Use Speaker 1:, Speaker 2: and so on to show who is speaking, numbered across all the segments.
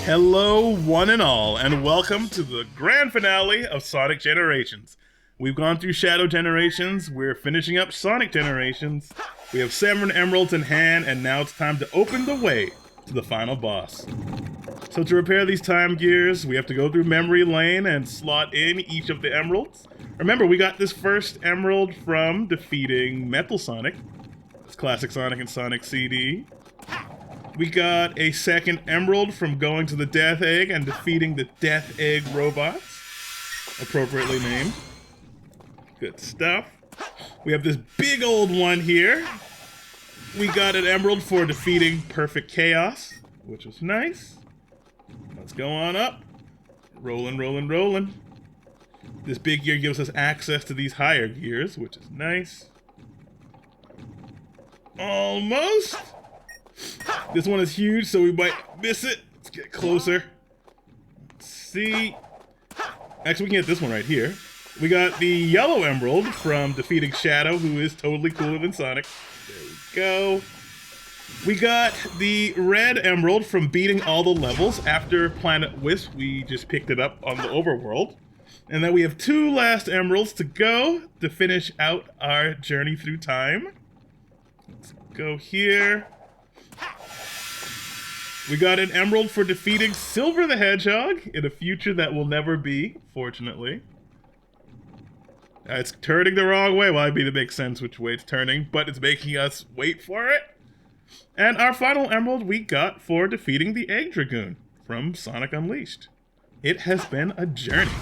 Speaker 1: Hello, one and all, and welcome to the grand finale of Sonic Generations. We've gone through Shadow Generations, we're finishing up Sonic Generations, we have 7 emeralds in hand, and now it's time to open the way to the final boss. So to repair these time gears, we have to go through memory lane and slot in each of the emeralds. Remember, we got this first emerald from defeating Metal Sonic. It's Classic Sonic and Sonic CD. We got a second emerald from going to the Death Egg and defeating the Death Egg robots, appropriately named. Good stuff. We have this big old one here. We got an emerald for defeating Perfect Chaos, which was nice. Let's go on up. Rolling, rolling, rolling. This big gear gives us access to these higher gears, which is nice. Almost. This one is huge, so we might miss it. Let's get closer. Let's see. Actually, we can get this one right here. We got the yellow emerald from defeating Shadow, who is totally cooler than Sonic. There we go. We got the red emerald from beating all the levels. After Planet Wisp, we just picked it up on the overworld. And then we have 2 last emeralds to go to finish out our journey through time. Let's go here. We got an emerald for defeating Silver the Hedgehog in a future that will never be, fortunately. It's turning the wrong way. Well, I mean, it makes sense which way it's turning, but it's making us wait for it. And our final emerald we got for defeating the Egg Dragoon from Sonic Unleashed. It has been a journey.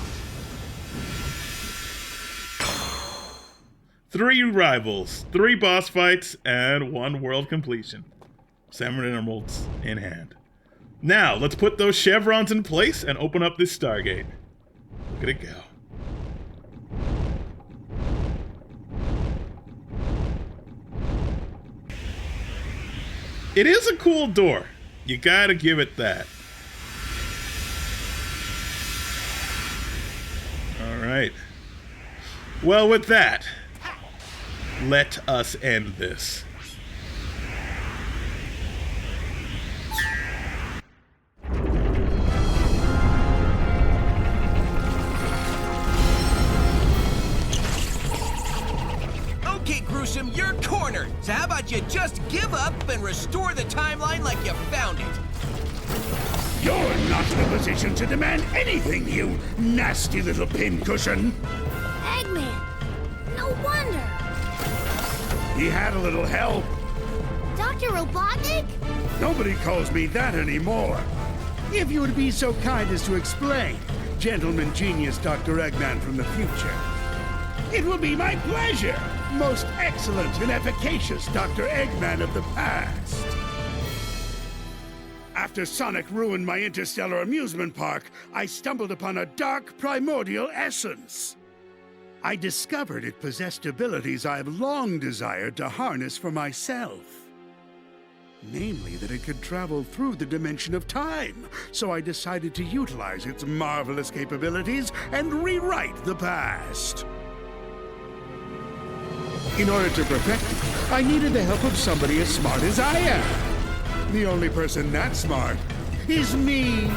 Speaker 1: 3 rivals, 3 boss fights, and 1 world completion. 7 emeralds in hand. Now, let's put those chevrons in place and open up this Stargate. Look at it go. It is a cool door. You gotta give it that. Alright. Well, with that, let us end this.
Speaker 2: Okay, Gruesome, you're cornered. So how about you just give up and restore the timeline like you found it?
Speaker 3: You're not in a position to demand anything, you nasty little pincushion.
Speaker 4: Eggman! No wonder!
Speaker 3: He had a little help.
Speaker 4: Dr. Robotnik?
Speaker 3: Nobody calls me that anymore. If you would be so kind as to explain, Gentleman Genius Dr. Eggman from the future. It will be my pleasure, most excellent and efficacious Dr. Eggman of the past. After Sonic ruined my interstellar amusement park, I stumbled upon a dark primordial essence. I discovered it possessed abilities I've long desired to harness for myself. Namely, that it could travel through the dimension of time, so I decided to utilize its marvelous capabilities and rewrite the past. In order to perfect it, I needed the help of somebody as smart as I am. The only person that smart is me.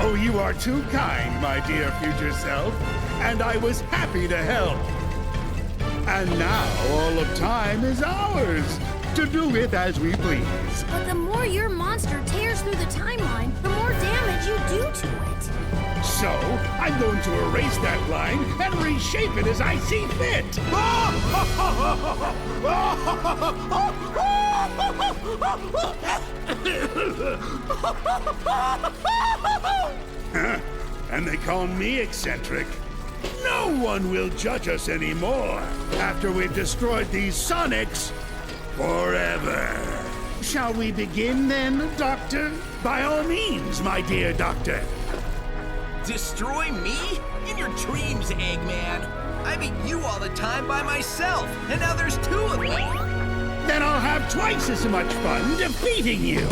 Speaker 3: Oh, you are too kind, my dear future self, and I was happy to help. And now all of time is ours, to do with as we please.
Speaker 4: But the more your monster tears through the timeline, the more damage you do to it.
Speaker 3: So, I'm going to erase that line and reshape it as I see fit. Huh? And they call me eccentric. No one will judge us anymore after we've destroyed these Sonics forever. Shall we begin then, Doctor? By all means, my dear Doctor.
Speaker 2: Destroy me? In your dreams, Eggman. I beat you all the time by myself, and now there's 2 of me.
Speaker 3: Then I'll have twice as much fun defeating you.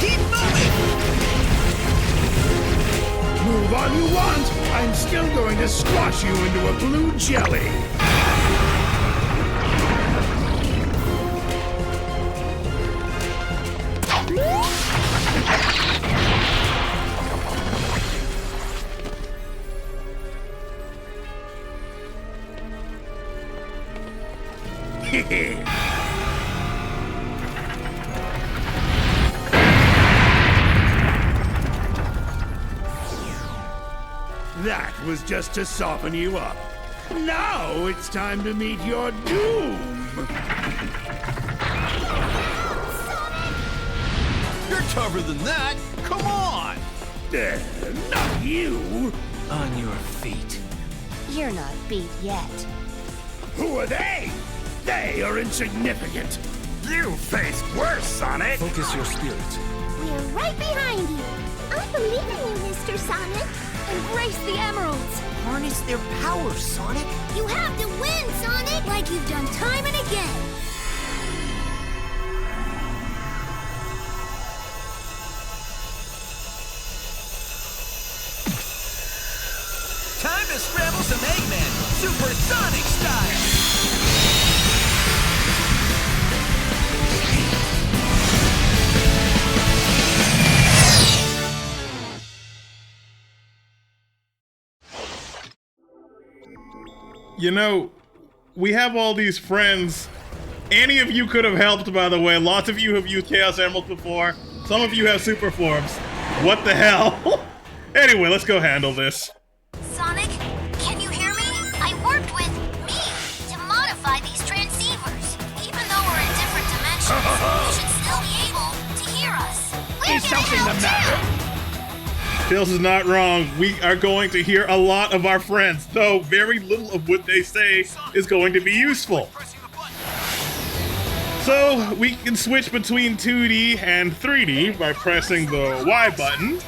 Speaker 2: Keep moving!
Speaker 3: Move all you want. I'm still going to squash you into a blue jelly. That was just to soften you up. Now it's time to meet your doom.
Speaker 2: You're tougher than that. Come on.
Speaker 3: Not you.
Speaker 2: On your feet.
Speaker 5: You're not beat yet.
Speaker 3: Who are they? They are insignificant. You face worse, Sonic.
Speaker 2: Focus your spirit.
Speaker 4: We're right behind you. I believe in you, Mr. Sonic.
Speaker 5: Embrace the emeralds.
Speaker 2: Harness their power, Sonic.
Speaker 4: You have to win, Sonic, like you've done time and again.
Speaker 2: Time to scramble some Eggman, supersonic style!
Speaker 1: You know, we have all these friends. Any of you could have helped, by the way. Lots of you have used Chaos Emeralds before. Some of you have super forms. What the hell? Anyway, let's go handle this.
Speaker 4: Sonic, can you hear me? I worked with me to modify these transceivers. Even though we're in different dimensions, you should still be able to hear us. We're
Speaker 3: Is something the matter?
Speaker 1: Tails is not wrong. We are going to hear a lot of our friends, though very little of what they say is going to be useful. So we can switch between 2D and 3D by pressing the Y button.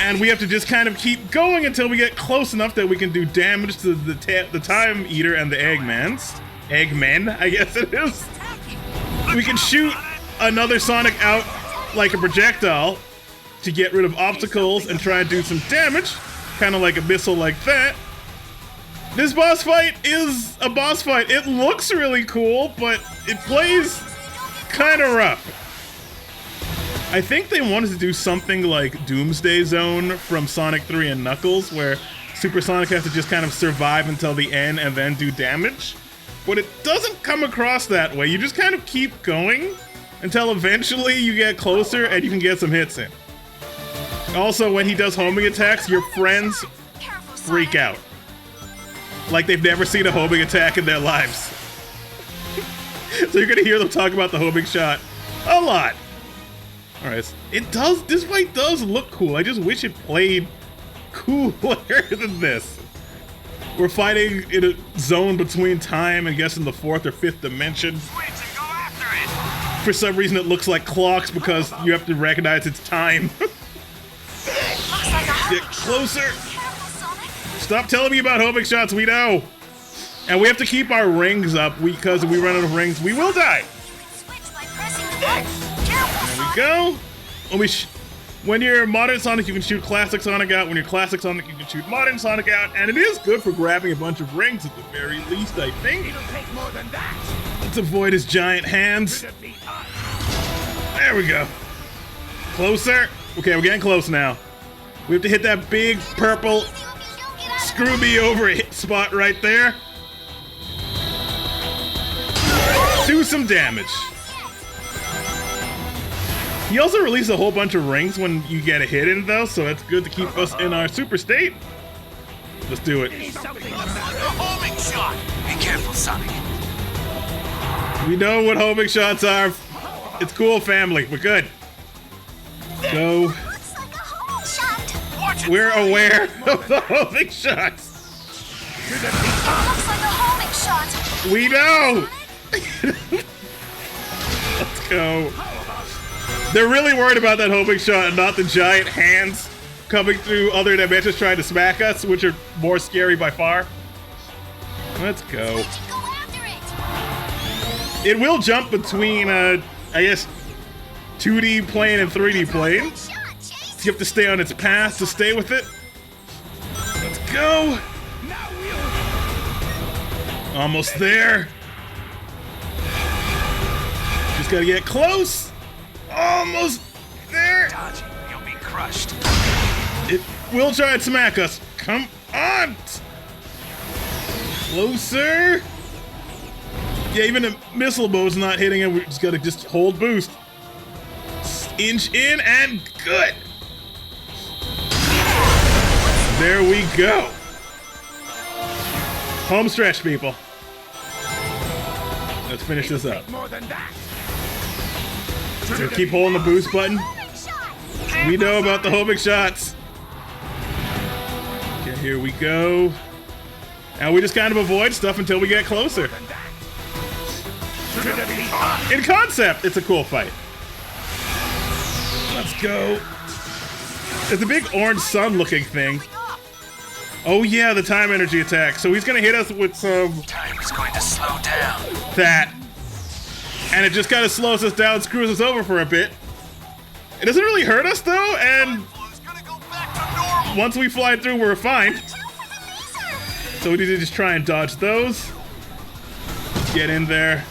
Speaker 1: And we have to just kind of keep going until we get close enough that we can do damage to the Time Eater and the Eggmans. Eggmen, I guess it is. We can shoot another Sonic out like a projectile to get rid of obstacles and try and do some damage, kind of like a missile like that. This boss fight is a boss fight. It looks really cool, but it plays kind of rough. I think they wanted to do something like Doomsday Zone from Sonic 3 and Knuckles, where Super Sonic has to just kind of survive until the end and then do damage. But it doesn't come across that way. You just kind of keep going until eventually you get closer and you can get some hits in. Also, when he does homing attacks, your friends freak out. Like they've never seen a homing attack in their lives. So you're gonna hear them talk about the homing shot a lot. Alright, this fight does look cool. I just wish it played cooler than this. We're fighting in a zone between time and guessing the 4th or 5th dimension. For some reason it looks like clocks because you have to recognize it's time. Get closer. Stop telling me about homing shots, we know. And we have to keep our rings up because if we run out of rings, we will die. There we go. When you're Modern Sonic, you can shoot Classic Sonic out. When you're Classic Sonic, you can shoot Modern Sonic out. And it is good for grabbing a bunch of rings at the very least, I think. Let's avoid his giant hands. There we go. Closer. Okay, we're getting close now. We have to hit that big purple screw me over hit spot right there. Do some damage. He also released a whole bunch of rings when you get a hit in though, so that's good to keep us in our super state. Let's do it.
Speaker 2: Homing shot! Be careful, Sonic.
Speaker 1: We know what homing shots are. It's cool, family. We're good. So
Speaker 4: Looks like a homing shot.
Speaker 1: we're aware of the homing shots.
Speaker 4: Looks like a homing shot.
Speaker 1: We know. Let's go. They're really worried about that homing shot and not the giant hands coming through other dimensions trying to smack us, which are more scary by far. Let's go.
Speaker 4: We should go after it.
Speaker 1: It will jump between, I guess, 2D plane and 3D plane.
Speaker 4: Shot, Chase.
Speaker 1: You have to stay on its path to stay with it. Let's go. Almost there. Just gotta get close. Almost there.
Speaker 2: Dodge, you'll be crushed.
Speaker 1: It will try and smack us. Come on. Closer. Yeah, even a missile bow's not hitting it. We just gotta hold boost. Inch in and good. There we go. Home stretch, people. Let's finish this up. So keep holding the boost button. We know about the homing shots. Okay, here we go. Now we just kind of avoid stuff until we get closer. In concept, it's a cool fight. Let's go. There's a big orange sun-looking thing. Oh yeah, the time energy attack. So he's gonna hit us with some...
Speaker 2: Time is going to slow down.
Speaker 1: That. And it just kind of slows us down, screws us over for a bit. It doesn't really hurt us though, and once we fly through, we're fine. So we need to just try and dodge those. Get in there.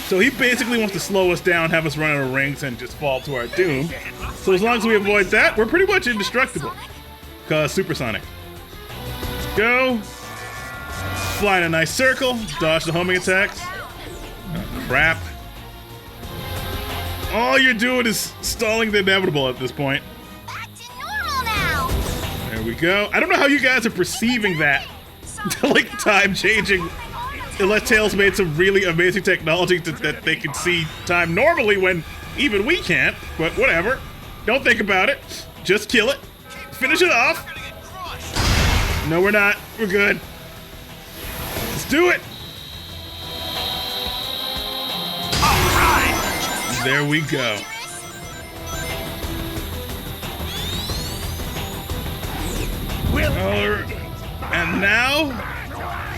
Speaker 1: So he basically wants to slow us down, have us run out of rings, and just fall to our doom. So as long as we avoid that, we're pretty much indestructible. Cause supersonic. Let's go. Fly in a nice circle. Dodge the homing attacks. Oh, crap. All you're doing is stalling the inevitable at this point.
Speaker 4: Back to normal now.
Speaker 1: There we go. I don't know how you guys are perceiving that. Like time changing. Unless Tails made some really amazing technology that they can see time normally when even we can't. But whatever. Don't think about it. Just kill it. Finish it off. No, we're not. We're good. Let's do it.
Speaker 2: All right.
Speaker 1: There we go. And now,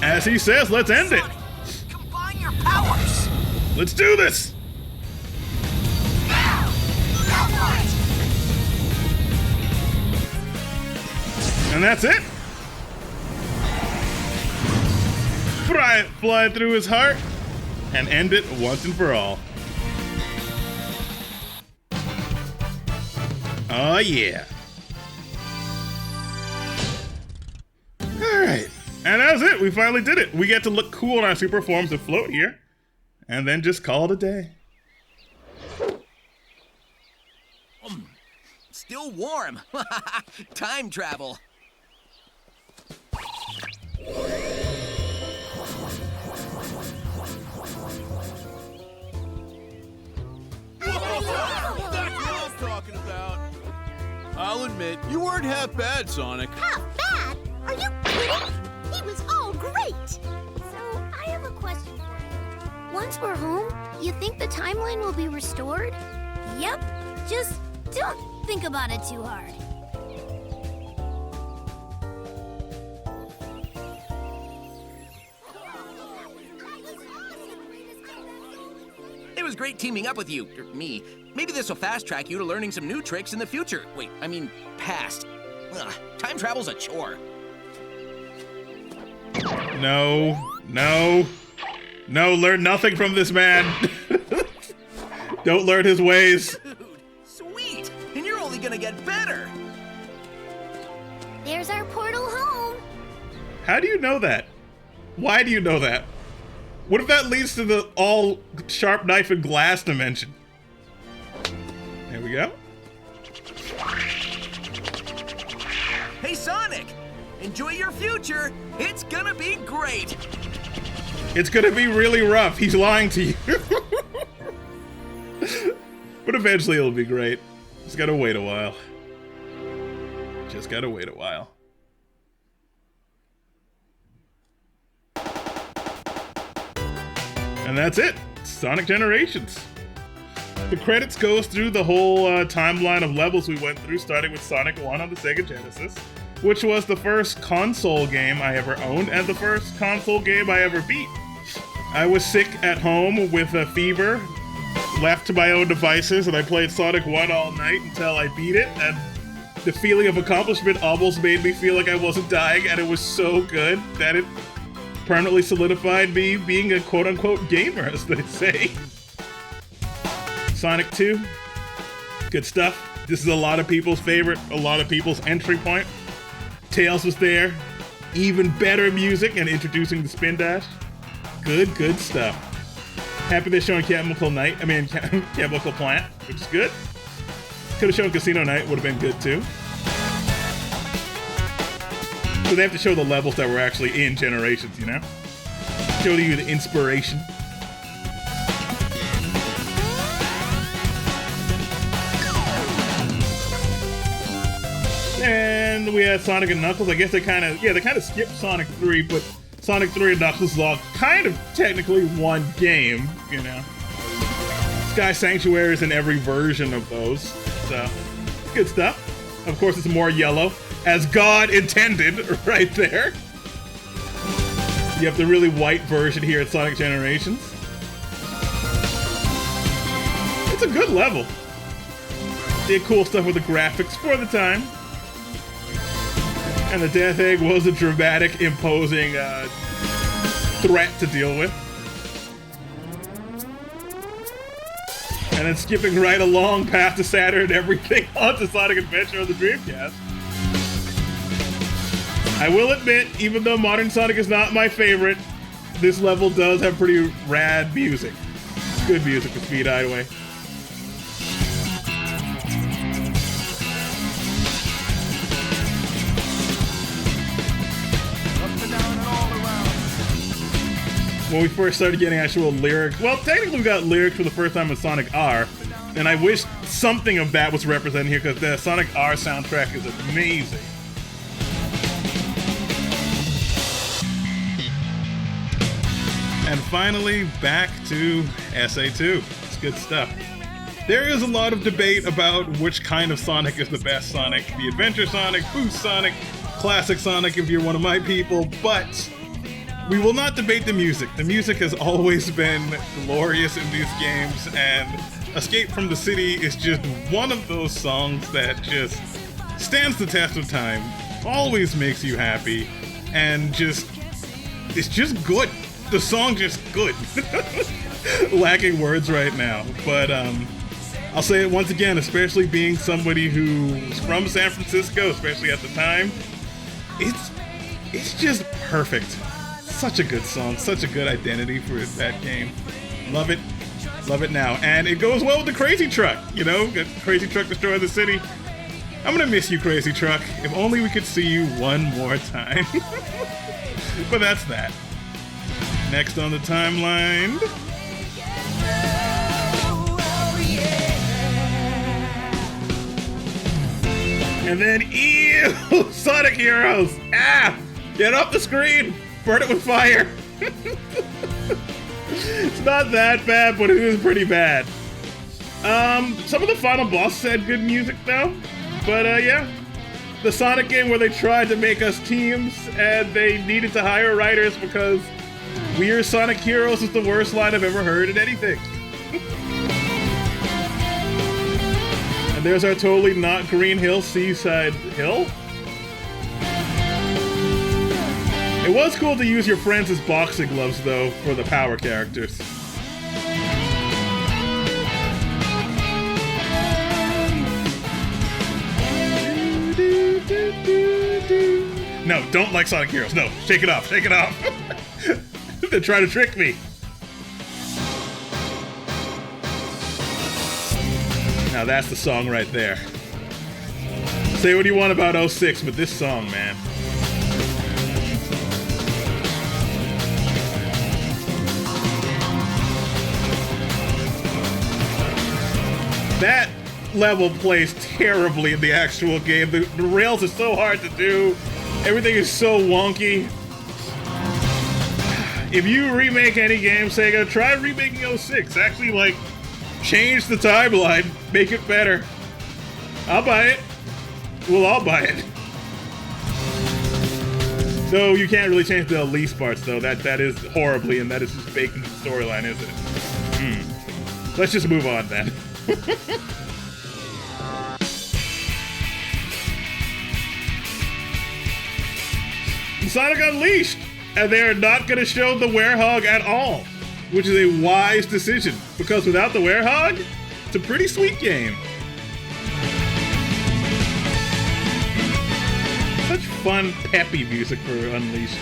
Speaker 1: as he says, let's end it.
Speaker 2: Combine your powers.
Speaker 1: Let's do this. And that's it. Fly through his heart and end it once and for all. Oh yeah. Alright. And that's it. We finally did it. We get to look cool in our super forms and float here. And then just call it a day.
Speaker 2: Still warm. Time travel.
Speaker 6: That's what I was talking about. I'll admit, you weren't half bad, Sonic.
Speaker 5: Half bad? Are you kidding? He was all great. So, I have a question for you. Once we're home, you think the timeline will be restored?
Speaker 4: Yep. Just don't think about it too hard.
Speaker 2: It was great teaming up with you, or me. Maybe this will fast track you to learning some new tricks in the future. Wait, I mean, past. Ugh, time travel's a chore.
Speaker 1: No, learn nothing from this man. Don't learn his ways.
Speaker 2: Dude, sweet! And you're only gonna get better!
Speaker 4: There's our portal home.
Speaker 1: How do you know that? Why do you know that? What if that leads to the all sharp knife and glass dimension? There we go.
Speaker 2: Hey, Sonic! Enjoy your future! It's gonna be great!
Speaker 1: It's gonna be really rough. He's lying to you. But eventually it'll be great. Just gotta wait a while. Just gotta wait a while. And that's it. Sonic Generations. The credits goes through the whole timeline of levels we went through, starting with Sonic 1 on the Sega Genesis, which was the first console game I ever owned and the first console game I ever beat. I was sick at home with a fever, left to my own devices, and I played Sonic 1 all night until I beat it, and the feeling of accomplishment almost made me feel like I wasn't dying, and it was so good that permanently solidified me being a quote-unquote gamer, as they say. Sonic 2, good stuff. This is a lot of people's favorite, a lot of people's entry point. Tails was there. Even better music and introducing the spin dash. Good stuff. Happy they're showing Chemical Plant, which is good. Could have shown Casino Night, would have been good too. So they have to show the levels that were actually in Generations, you know? Show you the inspiration. And we had Sonic and Knuckles. I guess they kind of skipped Sonic 3, but Sonic 3 and Knuckles is all kind of technically one game, you know. Sky Sanctuary is in every version of those, so good stuff. Of course, it's more yellow, as God intended, right there. You have the really white version here at Sonic Generations. It's a good level. Did cool stuff with the graphics for the time. And the Death Egg was a dramatic, imposing threat to deal with. And then skipping right along past the Saturn and everything onto Sonic Adventure on the Dreamcast. I will admit, even though Modern Sonic is not my favorite, this level does have pretty rad music. Good music with Speed Hideaway. When we first started getting actual lyrics, well, technically we got lyrics for the first time in Sonic R, and I wish something of that was represented here because the Sonic R soundtrack is amazing. And finally, back to SA2. It's good stuff. There is a lot of debate about which kind of Sonic is the best Sonic. The Adventure Sonic, Boost Sonic, Classic Sonic if you're one of my people, but we will not debate the music. The music has always been glorious in these games, and Escape from the City is just one of those songs that just stands the test of time, always makes you happy, and it's just good. The song just good. Lacking words right now, but I'll say it once again, especially being somebody who's from San Francisco, especially at the time, it's just perfect. Such a good song, such a good identity for that game. Love it now. And it goes well with the Crazy Truck, you know, got Crazy Truck destroy the city. I'm gonna miss you, Crazy Truck. If only we could see you one more time. But that's that. Next on the timeline. And then, ew, Sonic Heroes. Ah, get off the screen. Burn it with fire. It's not that bad, but it is pretty bad. Some of the final bosses had good music though. But yeah, the Sonic game where they tried to make us teams and they needed to hire writers because We're Sonic Heroes is the worst line I've ever heard in anything. And there's our totally not Green Hill Seaside Hill. It was cool to use your friends as boxing gloves, though, for the power characters. No, don't like Sonic Heroes. No, shake it off, shake it off. They're trying to trick me. Now that's the song right there. Say what you want about 06, but this song, man. That level plays terribly in the actual game. The rails are so hard to do. Everything is so wonky. If you remake any game, Sega, try remaking 06. Actually, like, change the timeline. Make it better. I'll buy it. We'll all buy it. Though you can't really change the Elise parts, though. That is horribly, and that is just baked into the storyline, isn't it? Let's just move on, then. Sonic Unleashed! and they are not going to show the Werehog at all, which is a wise decision, because without the Werehog, it's a pretty sweet game. Such fun, peppy music for Unleashed.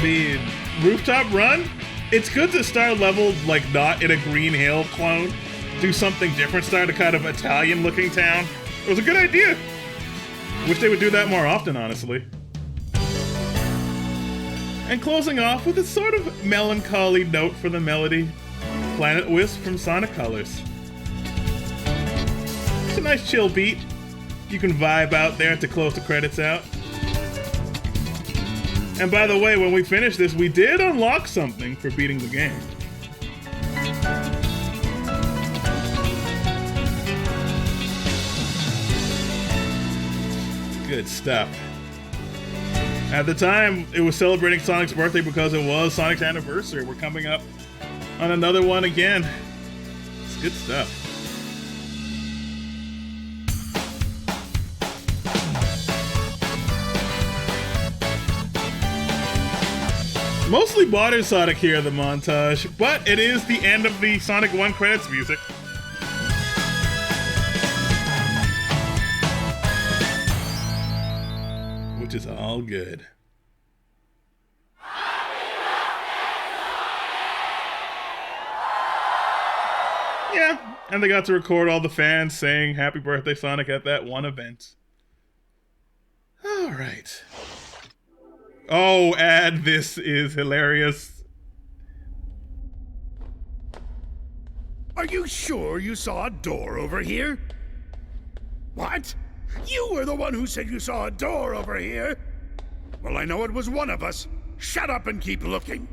Speaker 1: The rooftop run, it's good to start level like not in a Green Hill clone. Do something different, start a kind of Italian looking town. It was a good idea. Wish they would do that more often, honestly. And closing off with a sort of melancholy note for the melody, Planet Wisp from Sonic Colors. It's a nice chill beat. You can vibe out there to close the credits out. And by the way, when we finish this, we did unlock something for beating the game. Good stuff. At the time, it was celebrating Sonic's birthday because it was Sonic's anniversary. We're coming up on another one again. It's good stuff. Mostly modern Sonic here in the montage, but it is the end of the Sonic 1 credits music. Which is all good. Yeah, and they got to record all the fans saying Happy Birthday Sonic at that one event. All right. Oh, and this is hilarious.
Speaker 3: Are you sure you saw a door over here? What? You were the one who said you saw a door over here? Well, I know it was one of us. Shut up and keep looking.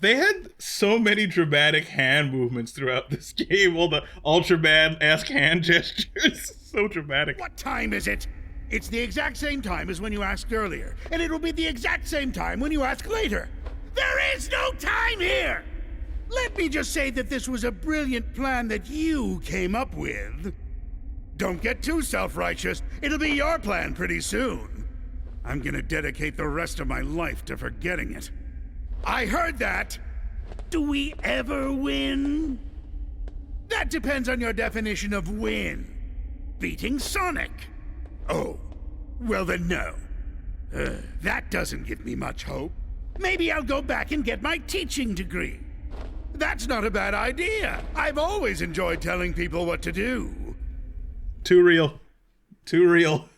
Speaker 1: They had so many dramatic hand movements throughout this game. All the Ultraman-esque hand gestures. So dramatic.
Speaker 3: What time is it? It's the exact same time as when you asked earlier, and it'll be the exact same time when you ask later. There is no time here! Let me just say that this was a brilliant plan that you came up with. Don't get too self-righteous. It'll be your plan pretty soon. I'm gonna dedicate the rest of my life to forgetting it. I heard that. Do we ever win? That depends on your definition of win. Beating Sonic. Oh, well then no. That doesn't give me much hope. Maybe I'll go back and get my teaching degree. That's not a bad idea. I've always enjoyed telling people what to do.
Speaker 1: Too real. Too real.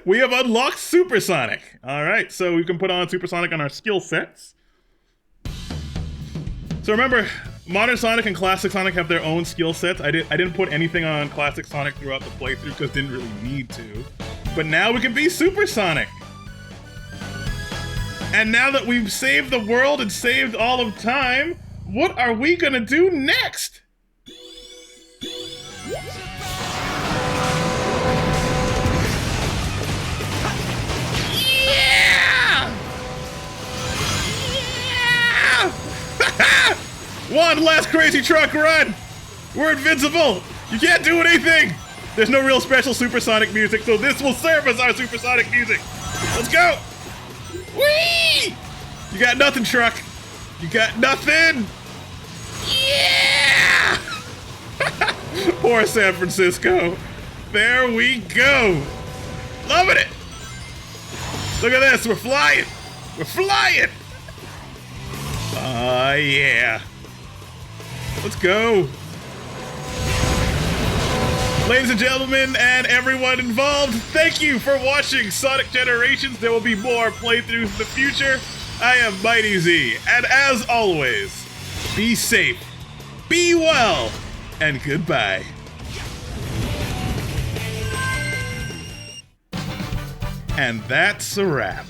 Speaker 1: We have unlocked Super Sonic. All right, so we can put on Super Sonic on our skill sets. So remember, Modern Sonic and Classic Sonic have their own skill sets. I didn't put anything on Classic Sonic throughout the playthrough because didn't really need to. But now we can be Super Sonic. And now that we've saved the world and saved all of time, what are we gonna do next? One last crazy truck run! We're invincible! You can't do anything! There's no real special supersonic music, so this will serve as our supersonic music. Let's go! Whee! You got nothing, truck. You got nothing! Yeah! Poor San Francisco. There we go. Loving it! Look at this, we're flying! We're flying! Yeah. Let's go. Ladies and gentlemen, and everyone involved, thank you for watching Sonic Generations. There will be more playthroughs in the future. I am Mighty Z, and as always, be safe, be well, and goodbye. And that's a wrap.